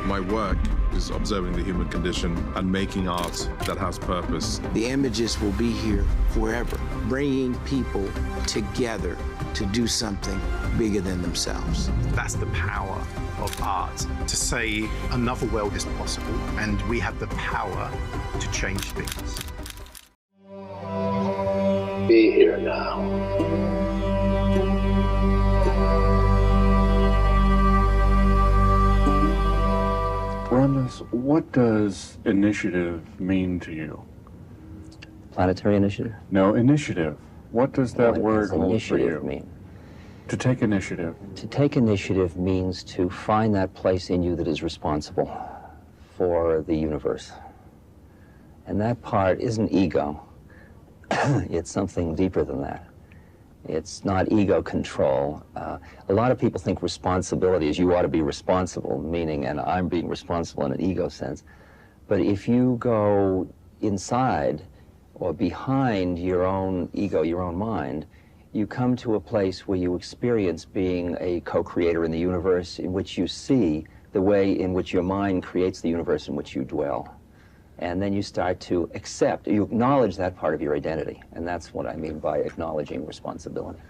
My work is observing the human condition and making art that has purpose. The images will be here forever, bringing people together to do something bigger than themselves. That's the power of art, to say another world is possible, and we have the power to change things. Be here now. Rhombus, what does initiative mean to you? Planetary initiative? No, initiative. What does that word hold for you? Mean? To take initiative. To take initiative means to find that place in you that is responsible for the universe. And that part isn't ego. It's something deeper than that. It's not ego control. A lot of people think responsibility is you ought to be responsible, meaning, and I'm being responsible in an ego sense. But if you go inside or behind your own ego, your own mind, you come to a place where you experience being a co-creator in the universe, in which you see the way in which your mind creates the universe in which you dwell. And then you start to accept, you acknowledge that part of your identity. And that's what I mean by acknowledging responsibility.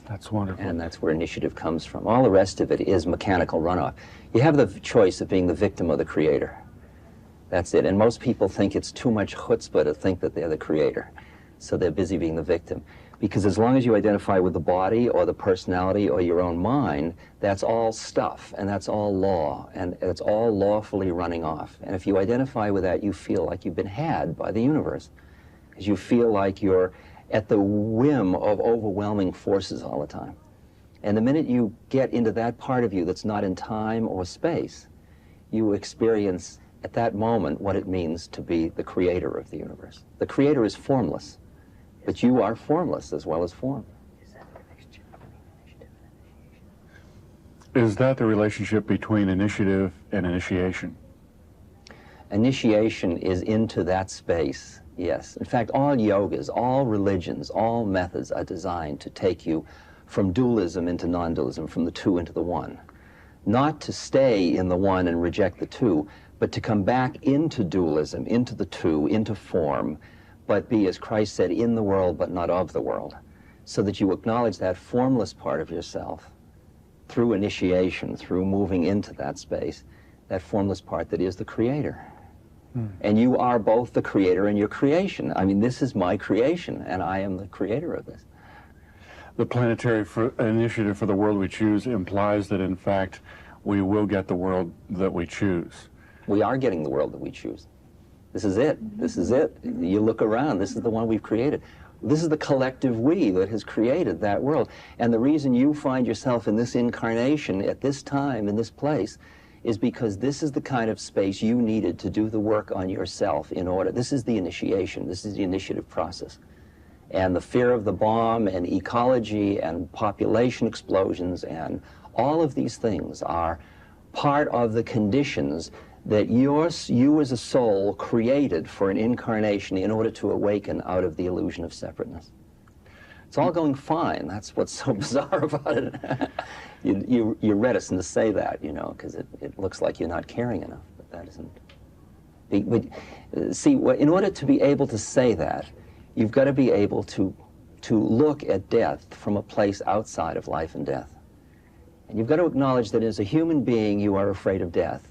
That's wonderful. And that's where initiative comes from. All the rest of it is mechanical runoff. You have the choice of being the victim or the creator. That's it. And most people think it's too much chutzpah to think that they're the creator. So they're busy being the victim. Because as long as you identify with the body or the personality or your own mind, that's all stuff, and that's all law, and it's all lawfully running off. And if you identify with that, you feel like you've been had by the universe, because you feel like you're at the whim of overwhelming forces all the time. And the minute you get into that part of you that's not in time or space, you experience at that moment what it means to be the creator of the universe. The creator is formless. But you are formless as well as form. Is that the relationship between initiative and initiation? Initiation is into that space, yes. In fact, all yogas, all religions, all methods are designed to take you from dualism into non-dualism, from the two into the one. Not to stay in the one and reject the two, but to come back into dualism, into the two, into form, but be, as Christ said, in the world, but not of the world, so that you acknowledge that formless part of yourself through initiation, through moving into that space, that formless part that is the creator. And you are both the creator and your creation. I mean, this is my creation, and I am the creator of this. The planetary initiative for the world we choose implies that, in fact, we will get the world that we choose. We are getting the world that we choose. This is it. This is it. You look around. This is the one we've created. This is the collective we that has created that world. And the reason you find yourself in this incarnation at this time, in this place, is because this is the kind of space you needed to do the work on yourself in order. This is the initiation. This is the initiative process. And the fear of the bomb and ecology and population explosions and all of these things are part of the conditions that you as a soul created for an incarnation in order to awaken out of the illusion of separateness. It's all going fine. That's what's so bizarre about it. You're reticent to say that, you know, because it looks like you're not caring enough, but that isn't. See, in order to be able to say that, you've got to be able to look at death from a place outside of life and death. And you've got to acknowledge that as a human being, you are afraid of death.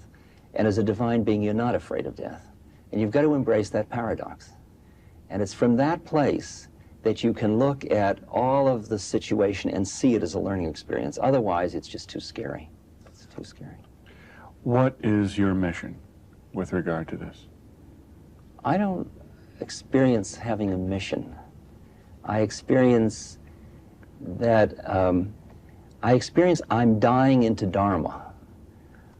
And as a divine being, you're not afraid of death. And you've got to embrace that paradox. And it's from that place that you can look at all of the situation and see it as a learning experience. Otherwise, it's just too scary. It's too scary. What is your mission with regard to this? I don't experience having a mission. I experience that, I'm dying into Dharma.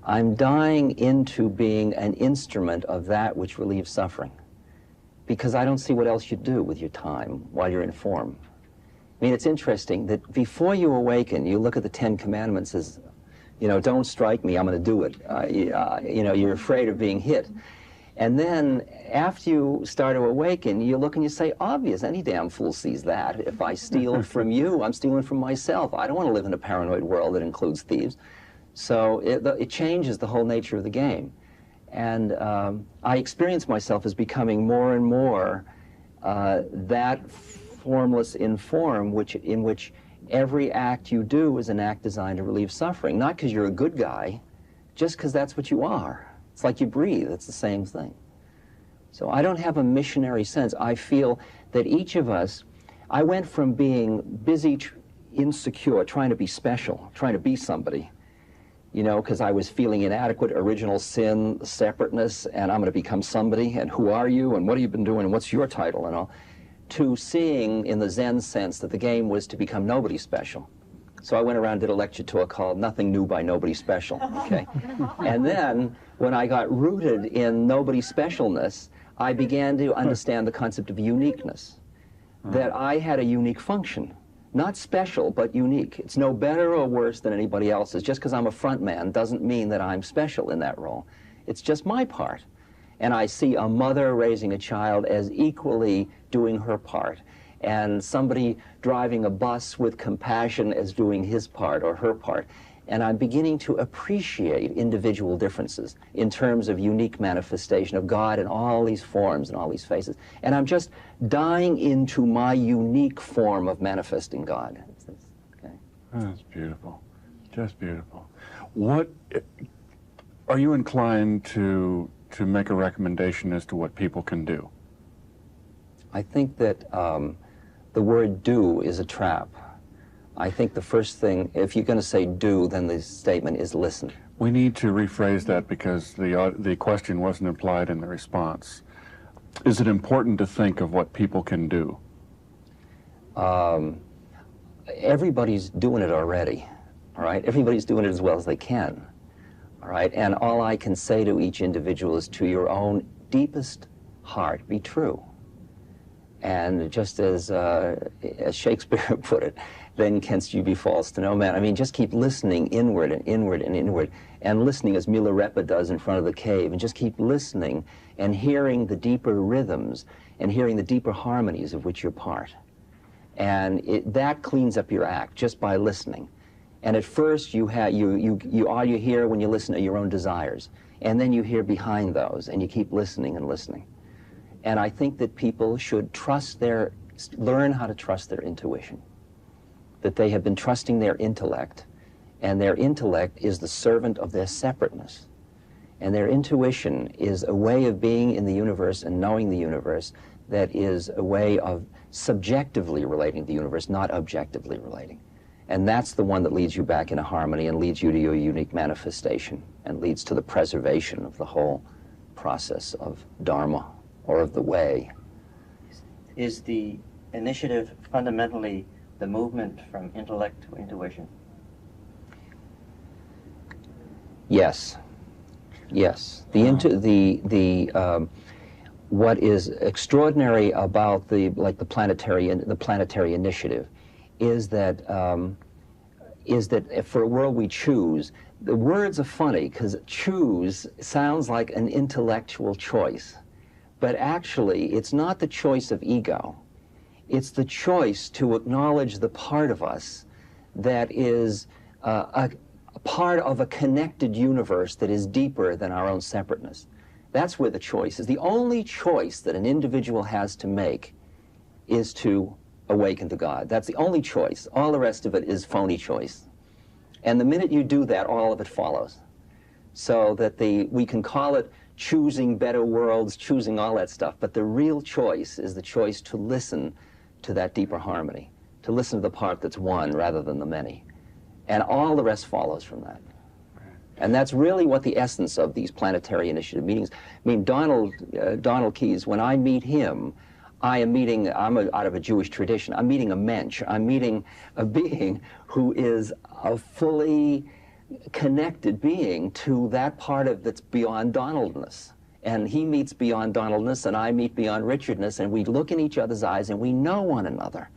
I'm dying into being an instrument of that which relieves suffering, because I don't see what else you do with your time while you're in form. I mean, it's interesting that before you awaken, you look at the 10 Commandments as, you know, don't strike me, I'm going to do it. You know, you're afraid of being hit. And then after you start to awaken, you look and you say, obvious, any damn fool sees that. If I steal from you, I'm stealing from myself. I don't want to live in a paranoid world that includes thieves. So it changes the whole nature of the game. And I experience myself as becoming more and more that formless in form, in which every act you do is an act designed to relieve suffering. Not because you're a good guy, just because that's what you are. It's like you breathe, it's the same thing. So I don't have a missionary sense. I feel that each of us, I went from being busy, insecure, trying to be special, trying to be somebody, you know, because I was feeling inadequate, original sin, separateness, and I'm going to become somebody, and who are you, and what have you been doing, and what's your title, and all, to seeing in the Zen sense that the game was to become nobody special. So I went around and did a lecture tour called Nothing New by Nobody Special, okay? And then, when I got rooted in nobody specialness, I began to understand the concept of uniqueness, that I had a unique function. Not special, but unique. It's no better or worse than anybody else's. Just because I'm a front man doesn't mean that I'm special in that role. It's just my part. And I see a mother raising a child as equally doing her part, and somebody driving a bus with compassion as doing his part or her part. And I'm beginning to appreciate individual differences in terms of unique manifestation of God in all these forms and all these faces. And I'm just dying into my unique form of manifesting God. Okay. That's beautiful. Just beautiful. What are you inclined to make a recommendation as to what people can do? I think that the word do is a trap. I think the first thing, if you're going to say do, then the statement is listen. We need to rephrase that because the question wasn't implied in the response. Is it important to think of what people can do? Everybody's doing it already, all right? Everybody's doing it as well as they can, all right? And all I can say to each individual is, to your own deepest heart, be true. And just as Shakespeare put it, then canst you be false to no man. I mean, just keep listening inward and inward and inward, and listening as Milarepa does in front of the cave, and just keep listening and hearing the deeper rhythms and hearing the deeper harmonies of which you're part. And that cleans up your act just by listening. And at first, all you hear when you listen are your own desires, and then you hear behind those, and you keep listening and listening. And I think that people should learn how to trust their intuition. That they have been trusting their intellect, and their intellect is the servant of their separateness. And their intuition is a way of being in the universe and knowing the universe that is a way of subjectively relating to the universe, not objectively relating. And that's the one that leads you back into harmony and leads you to your unique manifestation and leads to the preservation of the whole process of Dharma, or of the way. Is the initiative fundamentally the movement from intellect to intuition? Yes. Yes. What is extraordinary about the planetary initiative is that for a world we choose, the words are funny because choose sounds like an intellectual choice. But actually, it's not the choice of ego. It's the choice to acknowledge the part of us that is a part of a connected universe that is deeper than our own separateness. That's where the choice is. The only choice that an individual has to make is to awaken to God. That's the only choice. All the rest of it is phony choice. And the minute you do that, all of it follows. So that we can call it choosing better worlds, choosing all that stuff, but the real choice is the choice to listen to that deeper harmony, to listen to the part that's one rather than the many. And all the rest follows from that. And that's really what the essence of these planetary initiative meetings. I mean, Donald Keyes, when I meet him, I'm out of a Jewish tradition, I'm meeting a mensch, I'm meeting a being who is a fully connected being to that part of that's beyond Donaldness. And he meets beyond Donaldness, and I meet beyond Richardness, and we look in each other's eyes, and we know one another.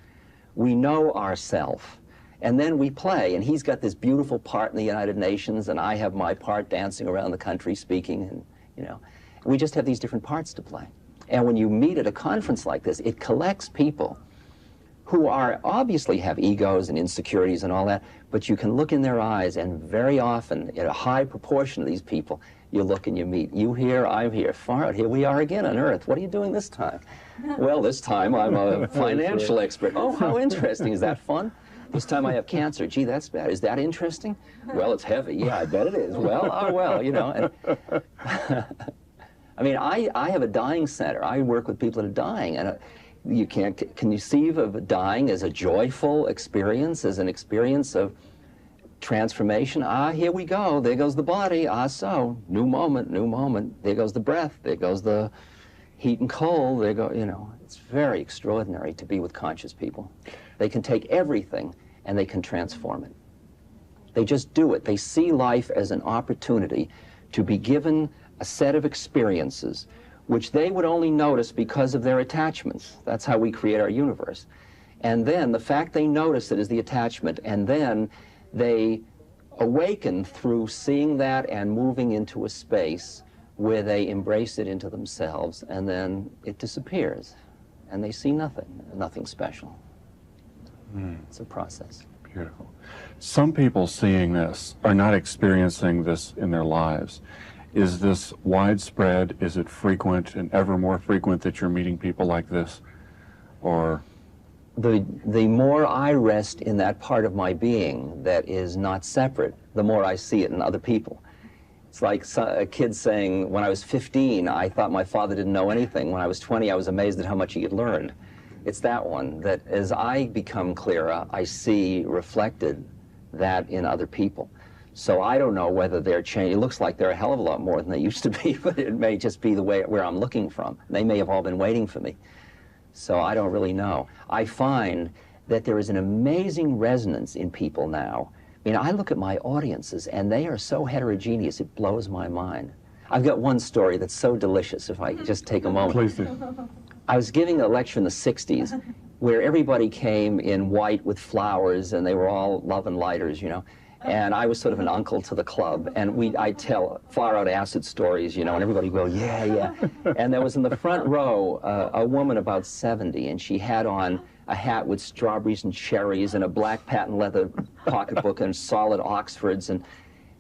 We know ourself. And then we play, and he's got this beautiful part in the United Nations, and I have my part dancing around the country speaking, and, you know, we just have these different parts to play. And when you meet at a conference like this, it collects people who are obviously have egos and insecurities and all that, but you can look in their eyes, and very often, in a high proportion of these people, you look and you meet, you here, I'm here, far out, here we are again on Earth. What are you doing this time? Well, this time I'm a financial expert. Oh, how interesting. Is that fun? This time I have cancer. Gee, that's bad. Is that interesting? Well, it's heavy. Yeah, I bet it is. Well, oh, well, you know. And I mean, I have a dying center. I work with people that are dying, and you can't conceive of dying as a joyful experience, as an experience of transformation. Ah, here we go. There goes the body. Ah, so new moment, new moment. There goes the breath. There goes the heat and cold. There go. You know, it's very extraordinary to be with conscious people. They can take everything and they can transform it. They just do it. They see life as an opportunity to be given a set of experiences which they would only notice because of their attachments. That's how we create our universe. And then the fact they notice it is the attachment, and then they awaken through seeing that and moving into a space where they embrace it into themselves, and then it disappears, and they see nothing special. It's a process. Beautiful. Some people seeing this are not experiencing this in their lives. Is this widespread? Is it frequent and ever more frequent that you're meeting people like this? Or the more I rest in that part of my being that is not separate, the more I see it in other people. It's like a kid saying, when I was 15, I thought my father didn't know anything. When I was 20, I was amazed at how much he had learned. It's that one, that as I become clearer, I see reflected that in other people. So I don't know whether they're changing. It looks like they're a hell of a lot more than they used to be, but it may just be the way where I'm looking from. They may have all been waiting for me. So I don't really know. I find that there is an amazing resonance in people now. I mean, I look at my audiences, and they are so heterogeneous, it blows my mind. I've got one story that's so delicious, if I could just take a moment. please do. I was giving a lecture in the 60s where everybody came in white with flowers, and they were all love and lighters, you know. And I was sort of an uncle to the club, and I'd tell far-out acid stories, you know, and everybody would go, yeah, yeah. And there was in the front row a woman about 70, and she had on a hat with strawberries and cherries and a black patent leather pocketbook and solid Oxfords, and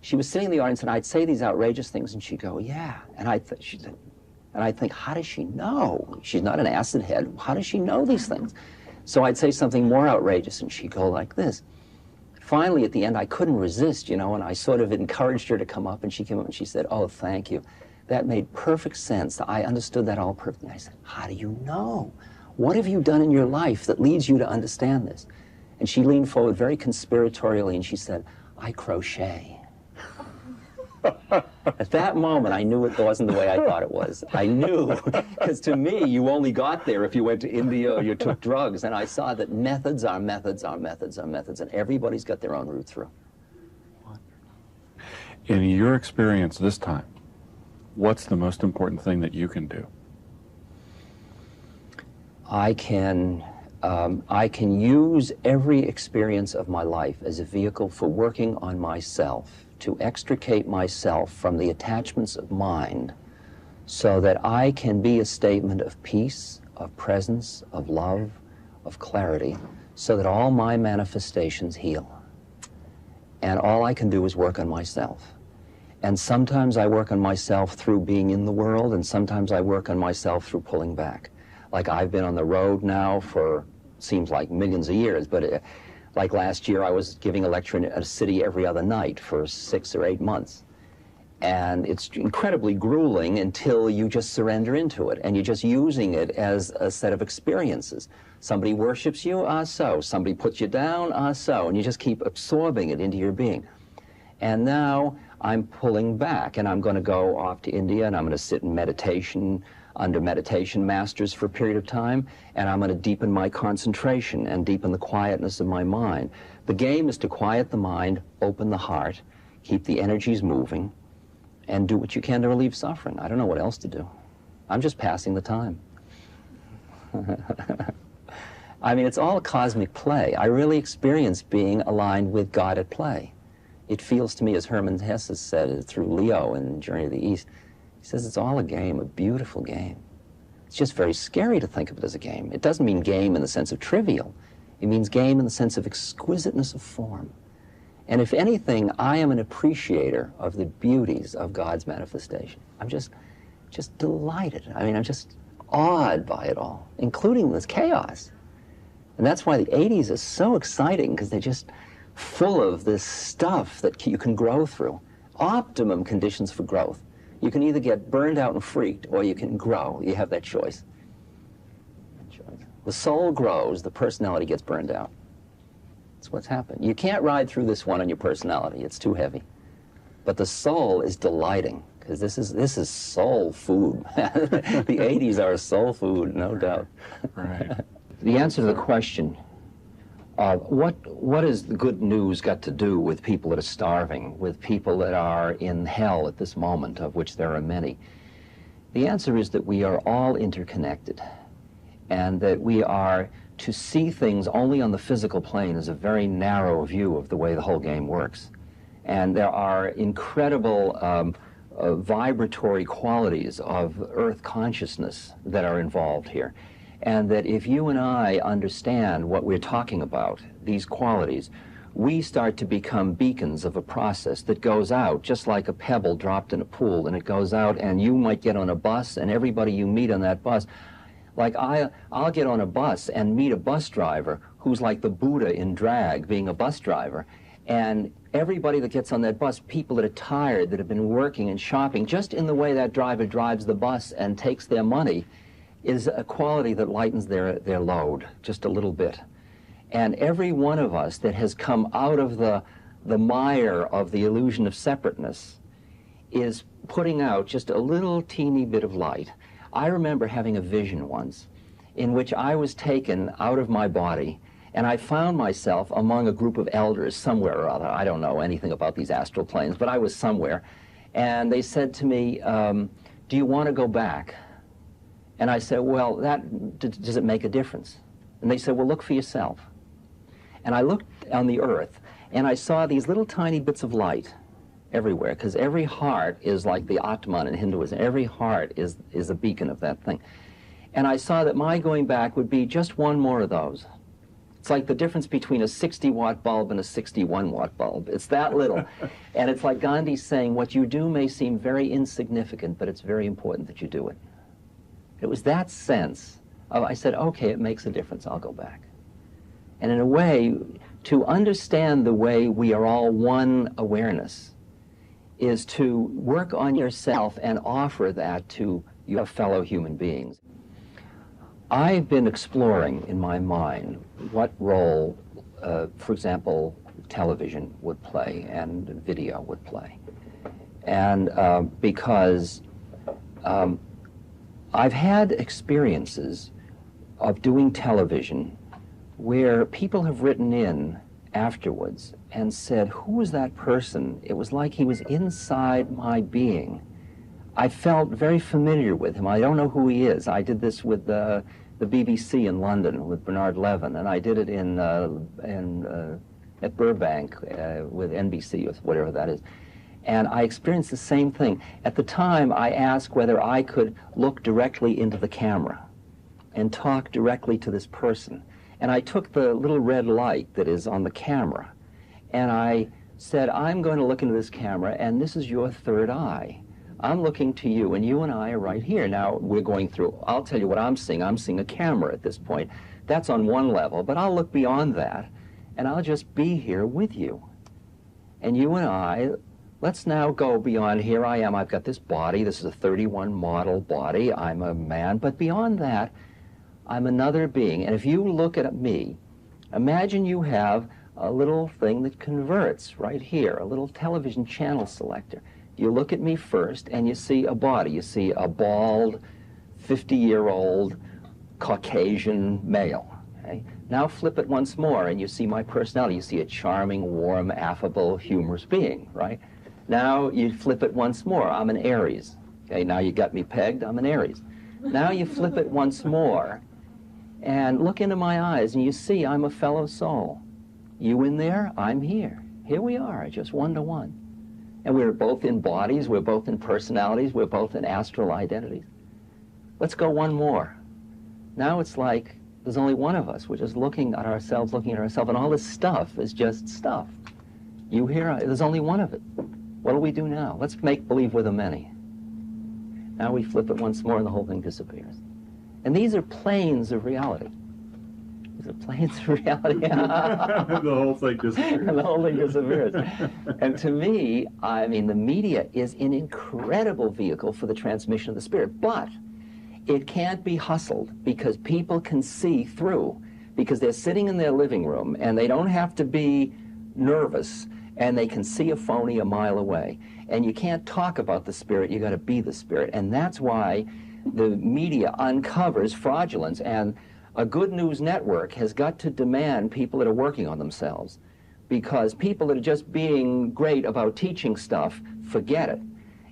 she was sitting in the audience, and I'd say these outrageous things, and she'd go, yeah. And I'd think, how does she know? She's not an acid head. How does she know these things? So I'd say something more outrageous, and she'd go like this. Finally, at the end, I couldn't resist, you know, and I sort of encouraged her to come up, and she came up and she said, oh, thank you. That made perfect sense. I understood that all perfectly. I said, how do you know? What have you done in your life that leads you to understand this? And she leaned forward very conspiratorially, and she said, I crochet. At that moment, I knew it wasn't the way I thought it was. I knew, because to me, you only got there if you went to India or you took drugs. And I saw that methods are methods are methods are methods, and everybody's got their own route through. In your experience this time, what's the most important thing that you can do? I can use every experience of my life as a vehicle for working on myself, to extricate myself from the attachments of mind so that I can be a statement of peace, of presence, of love, of clarity, so that all my manifestations heal. And all I can do is work on myself. And sometimes I work on myself through being in the world, and sometimes I work on myself through pulling back. Like I've been on the road now for, seems like millions of years, but like last year, I was giving a lecture in a city every other night for 6 or 8 months. And it's incredibly grueling until you just surrender into it, and you're just using it as a set of experiences. Somebody worships you, so. Somebody puts you down, so. And you just keep absorbing it into your being. And now I'm pulling back, and I'm going to go off to India, and I'm going to sit in meditation under meditation masters for a period of time, and I'm going to deepen my concentration and deepen the quietness of my mind. The game is to quiet the mind, open the heart, keep the energies moving, and do what you can to relieve suffering. I don't know what else to do. I'm just passing the time. I mean, it's all cosmic play. I really experience being aligned with God at play. It feels to me, as Hermann Hesse has said through Leo in Journey to the East, he says it's all a game, a beautiful game. It's just very scary to think of it as a game. It doesn't mean game in the sense of trivial. It means game in the sense of exquisiteness of form. And if anything, I am an appreciator of the beauties of God's manifestation. I'm just delighted. I mean, I'm just awed by it all, including this chaos. And that's why the 80s is so exciting, because they're just full of this stuff that you can grow through. Optimum conditions for growth. You can either get burned out and freaked, or you can grow. You have that choice. The soul grows, the personality gets burned out. That's what's happened. You can't ride through this one on your personality. It's too heavy. But the soul is delighting, because this is soul food. The 80s are soul food, no doubt. Right. The answer to the question, what has the good news got to do with people that are starving, with people that are in hell at this moment, of which there are many? The answer is that we are all interconnected, and that we are to see things only on the physical plane is a very narrow view of the way the whole game works. And there are incredible vibratory qualities of earth consciousness that are involved here. And that if you and I understand what we're talking about, these qualities, we start to become beacons of a process that goes out, just like a pebble dropped in a pool, and it goes out, and you might get on a bus, and everybody you meet on that bus, like I'll get on a bus and meet a bus driver who's like the Buddha in drag, being a bus driver, and everybody that gets on that bus, people that are tired, that have been working and shopping, just in the way that driver drives the bus and takes their money, is a quality that lightens their load just a little bit. And every one of us that has come out of the mire of the illusion of separateness is putting out just a little teeny bit of light. I remember having a vision once in which I was taken out of my body, and I found myself among a group of elders somewhere or other. I don't know anything about these astral planes, but I was somewhere. And they said to me, do you want to go back? And I said, well, does it make a difference? And they said, well, look for yourself. And I looked on the earth, and I saw these little tiny bits of light everywhere, because every heart is like the Atman in Hinduism. Every heart is a beacon of that thing. And I saw that my going back would be just one more of those. It's like the difference between a 60-watt bulb and a 61-watt bulb. It's that little. And it's like Gandhi saying, what you do may seem very insignificant, but it's very important that you do it. It was that sense of, I said, okay, it makes a difference, I'll go back. And in a way, to understand the way we are all one awareness is to work on yourself and offer that to your fellow human beings. I've been exploring in my mind what role, for example, television would play and video would play. And because I've had experiences of doing television where people have written in afterwards and said, who was that person? It was like he was inside my being. I felt very familiar with him. I don't know who he is. I did this with the BBC in London with Bernard Levin, and I did it at Burbank with NBC, or whatever that is. And I experienced the same thing. At the time, I asked whether I could look directly into the camera and talk directly to this person. And I took the little red light that is on the camera, and I said, I'm going to look into this camera, and this is your third eye. I'm looking to you, and you and I are right here. Now, we're going through, I'll tell you what I'm seeing. I'm seeing a camera at this point. That's on one level, but I'll look beyond that, and I'll just be here with you. And you and I, let's now go beyond, here I am, I've got this body, this is a 31 model body, I'm a man, but beyond that, I'm another being. And if you look at me, imagine you have a little thing that converts right here, a little television channel selector. You look at me first and you see a body. You see a bald, 50-year-old Caucasian male. Okay? Now flip it once more and you see my personality. You see a charming, warm, affable, humorous being, right? Now you flip it once more. I'm an Aries. Okay, now you got me pegged. I'm an Aries. Now you flip it once more and look into my eyes and you see I'm a fellow soul. You in there, I'm here. Here we are, just one-to-one. And we're both in bodies, we're both in personalities, we're both in astral identities. Let's go one more. Now it's like There's only one of us. We're just looking at ourselves, and all this stuff is just stuff. You hear, there's only one of it. What do we do now? Let's make believe we're the many. Now we flip it once more and the whole thing disappears. And these are planes of reality. These are planes of reality. The whole thing disappears. And the whole thing disappears. And to me, I mean, the media is an incredible vehicle for the transmission of the spirit, but it can't be hustled because people can see through, because they're sitting in their living room and they don't have to be nervous, and they can see a phony a mile away. And you can't talk about the spirit, you got to be the spirit. And that's why the media uncovers fraudulence, and a good news network has got to demand people that are working on themselves, because people that are just being great about teaching stuff, forget it.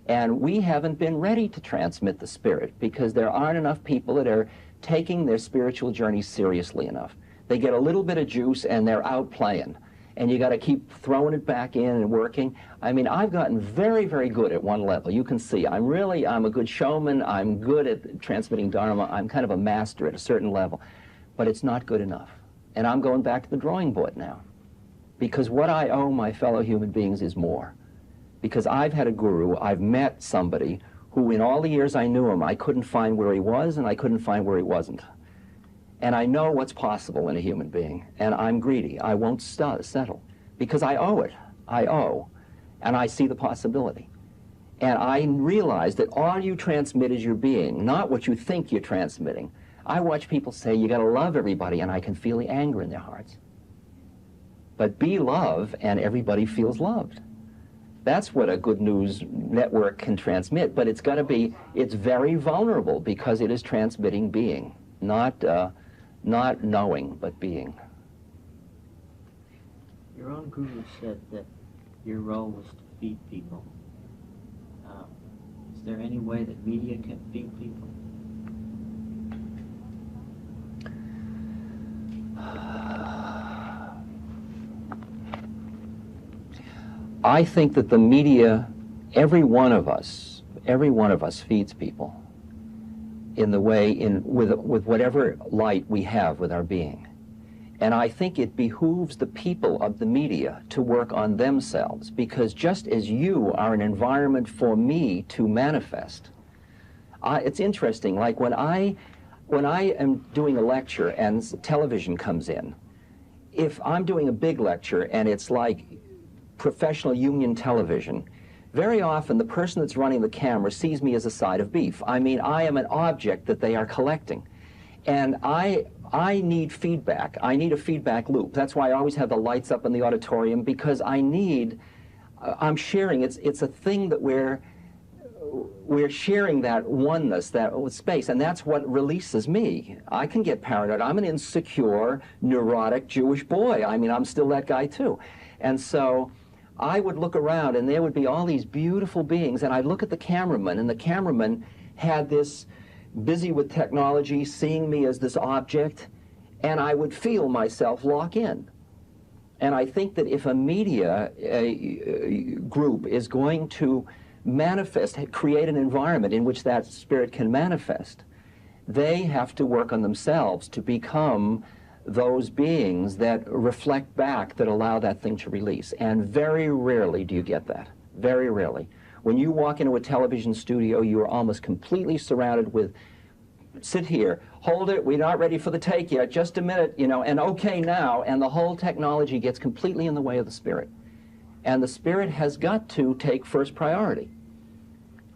And we haven't been ready to transmit the spirit because there aren't enough people that are taking their spiritual journey seriously enough. They get a little bit of juice and they're out playing. And you got to keep throwing it back in and working. I mean, I've gotten very, very good at one level. You can see I'm a good showman. I'm good at transmitting Dharma. I'm kind of a master at a certain level. But it's not good enough. And I'm going back to the drawing board now. Because what I owe my fellow human beings is more. Because I've had a guru, I've met somebody who in all the years I knew him, I couldn't find where he was and I couldn't find where he wasn't. And I know what's possible in a human being, and I'm greedy. I won't settle, because I owe it. I owe, and I see the possibility. And I realize that all you transmit is your being, not what you think you're transmitting. I watch people say, you got to love everybody, and I can feel the anger in their hearts. But be love, and everybody feels loved. That's what a good news network can transmit, but it's got to be, it's very vulnerable because it is transmitting being, not knowing, but being. Your own guru said that your role was to feed people. Is there any way that media can feed people? I think that the media, every one of us feeds people in the way, with whatever light we have with our being. And I think it behooves the people of the media to work on themselves, because just as you are an environment for me to manifest, it's interesting, like when I am doing a lecture and television comes in, if I'm doing a big lecture and it's like professional union television, very often the person that's running the camera sees me as a side of beef. I mean, I am an object that they are collecting. And I need feedback. I need a feedback loop. That's why I always have the lights up in the auditorium, because I'm sharing. It's a thing that we're sharing, that oneness, that space, and that's what releases me. I can get paranoid. I'm an insecure, neurotic Jewish boy. I mean, I'm still that guy too. And so I would look around and there would be all these beautiful beings, and I'd look at the cameraman, and the cameraman had this busy with technology, seeing me as this object, and I would feel myself lock in. And I think that if a media group is going to manifest, create an environment in which that spirit can manifest, they have to work on themselves to become those beings that reflect back, that allow that thing to release. And very rarely do you get that. Very rarely. When you walk into a television studio, you are almost completely surrounded with, sit here, hold it, we're not ready for the take yet, just a minute, and okay now, and the whole technology gets completely in the way of the spirit. And the spirit has got to take first priority.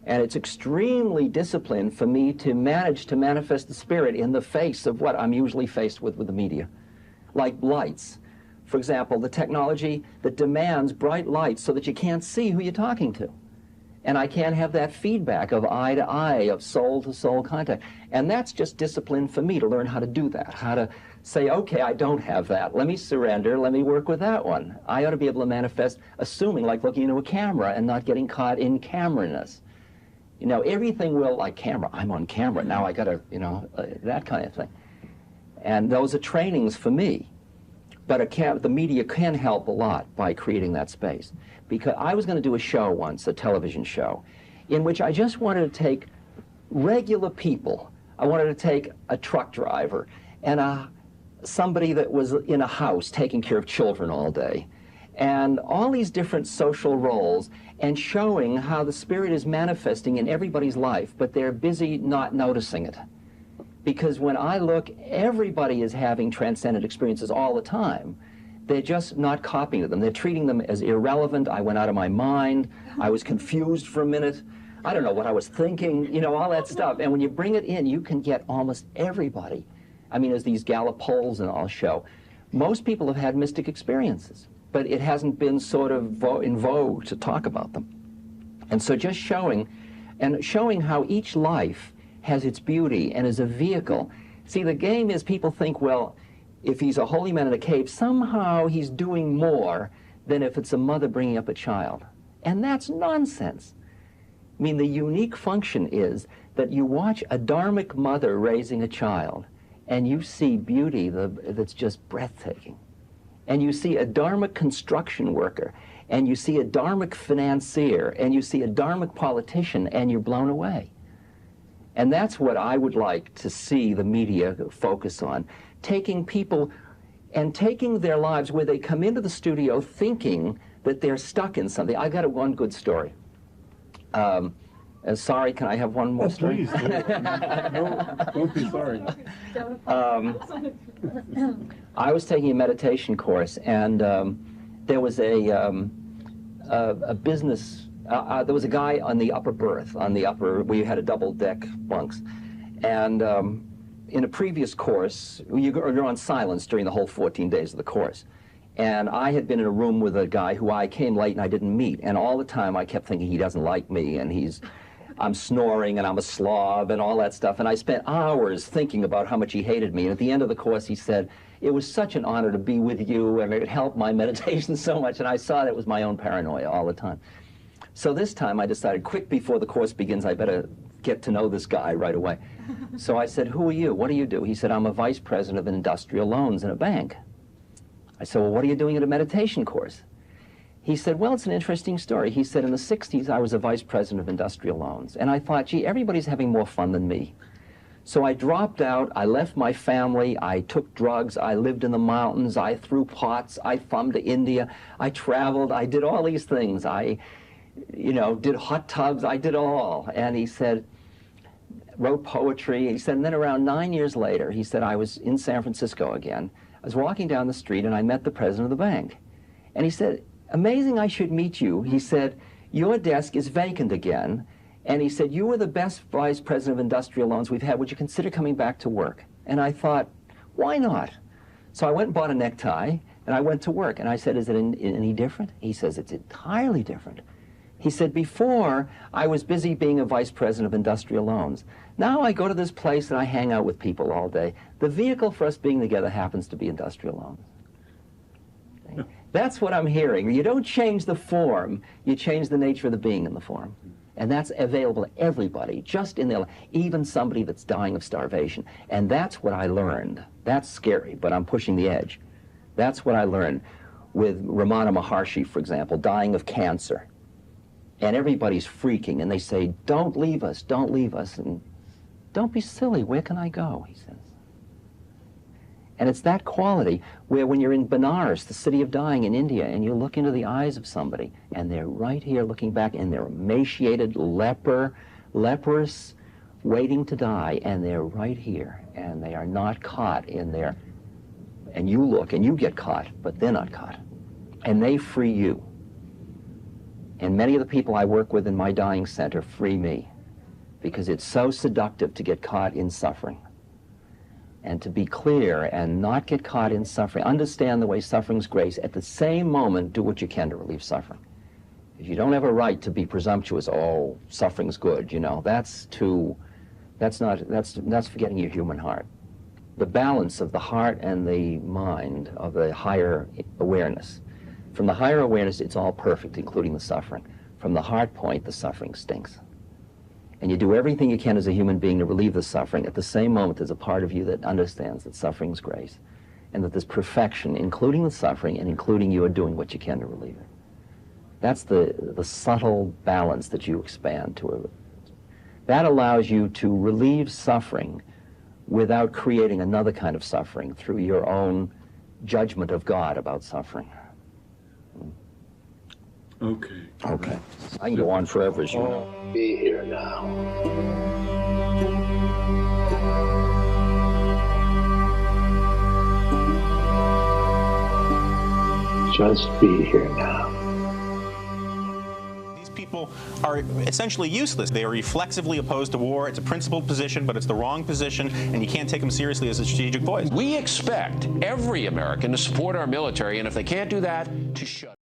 And it's extremely disciplined for me to manage to manifest the spirit in the face of what I'm usually faced with the media. Like lights. For example, the technology that demands bright lights so that you can't see who you're talking to. And I can't have that feedback of eye to eye, of soul to soul contact. And that's just discipline for me to learn how to do that, how to say, okay, I don't have that. Let me surrender, let me work with that one. I ought to be able to manifest, assuming like looking into a camera and not getting caught in camera-ness. Everything will, like camera, I'm on camera, now I gotta, that kind of thing. And those are trainings for me. But the media can help a lot by creating that space. Because I was going to do a show once, a television show, in which I just wanted to take regular people. I wanted to take a truck driver and somebody that was in a house taking care of children all day, and all these different social roles, and showing how the Spirit is manifesting in everybody's life, but they're busy not noticing it. Because when I look, everybody is having transcendent experiences all the time. They're just not copying them. They're treating them as irrelevant. I went out of my mind. I was confused for a minute. I don't know what I was thinking, you know, all that stuff. And when you bring it in, you can get almost everybody. I mean, as these Gallup polls and all show, most people have had mystic experiences, but it hasn't been sort of in vogue to talk about them. And so just showing how each life has its beauty and is a vehicle. See, the game is people think, well, if he's a holy man in a cave, somehow he's doing more than if it's a mother bringing up a child. And that's nonsense. I mean, the unique function is that you watch a dharmic mother raising a child, and you see beauty that's just breathtaking. And you see a dharmic construction worker, and you see a dharmic financier, and you see a dharmic politician, and you're blown away. And that's what I would like to see the media focus on. Taking people and taking their lives where they come into the studio thinking that they're stuck in something. I got one good story. Sorry, can I have one more story? Please, don't be sorry. I was taking a meditation course, and there was a business. There was a guy on the upper berth, where you had a double deck bunks, and in a previous course, you're on silence during the whole 14 days of the course. And I had been in a room with a guy who I came late and I didn't meet, and all the time I kept thinking he doesn't like me, and I'm snoring and I'm a slob and all that stuff. And I spent hours thinking about how much he hated me. And at the end of the course, he said, "It was such an honor to be with you, and it helped my meditation so much." And I saw that it was my own paranoia all the time. So this time I decided, quick before the course begins, I better get to know this guy right away. So I said, "Who are you? What do you do?" He said, "I'm a vice president of industrial loans in a bank." I said, "Well, what are you doing at a meditation course?" He said, "Well, it's an interesting story." He said, "In the 60s, I was a vice president of industrial loans." And I thought, gee, everybody's having more fun than me. So I dropped out, I left my family, I took drugs, I lived in the mountains, I threw pots, I thumbed to India, I traveled, I did all these things. I did hot tubs, I did all. And he said, wrote poetry. He said, and then around 9 years later, he said, I was in San Francisco again. I was walking down the street and I met the president of the bank. And he said, "Amazing I should meet you." He said, "Your desk is vacant again." And he said, "You were the best vice president of industrial loans we've had. Would you consider coming back to work?" And I thought, why not? So I went and bought a necktie and I went to work. And I said, "Is it any different?" He says, "It's entirely different." He said, "Before, I was busy being a vice president of industrial loans. Now I go to this place and I hang out with people all day. The vehicle for us being together happens to be industrial loans." That's what I'm hearing. You don't change the form, you change the nature of the being in the form. And that's available to everybody, just in their life, even somebody that's dying of starvation. And that's what I learned. That's scary, but I'm pushing the edge. That's what I learned with Ramana Maharshi, for example, dying of cancer. And everybody's freaking, and they say, "Don't leave us, don't leave us." And "Don't be silly, where can I go?" he says. And it's that quality where when you're in Benares, the city of dying in India, and you look into the eyes of somebody, and they're right here looking back, and they're emaciated, leprous, waiting to die, and they're right here, and they are not caught in there. And you look, and you get caught, but they're not caught. And they free you. And many of the people I work with in my dying center free me, because it's so seductive to get caught in suffering. And to be clear and not get caught in suffering, understand the way suffering's grace, at the same moment do what you can to relieve suffering. If you don't have a right to be presumptuous, "Oh, suffering's good," that's forgetting your human heart. The balance of the heart and the mind, of the higher awareness. From the higher awareness, it's all perfect, including the suffering. From the heart point, the suffering stinks. And you do everything you can as a human being to relieve the suffering. At the same moment, there's a part of you that understands that suffering's grace, and that there's perfection, including the suffering, and including you are doing what you can to relieve it. That's the subtle balance that you expand to. That allows you to relieve suffering without creating another kind of suffering through your own judgment of God about suffering. Okay. Okay. I can go on forever, as you know. Be here now. Just be here now. These people are essentially useless. They are reflexively opposed to war. It's a principled position, but it's the wrong position, and you can't take them seriously as a strategic voice. We expect every American to support our military, and if they can't do that, to shut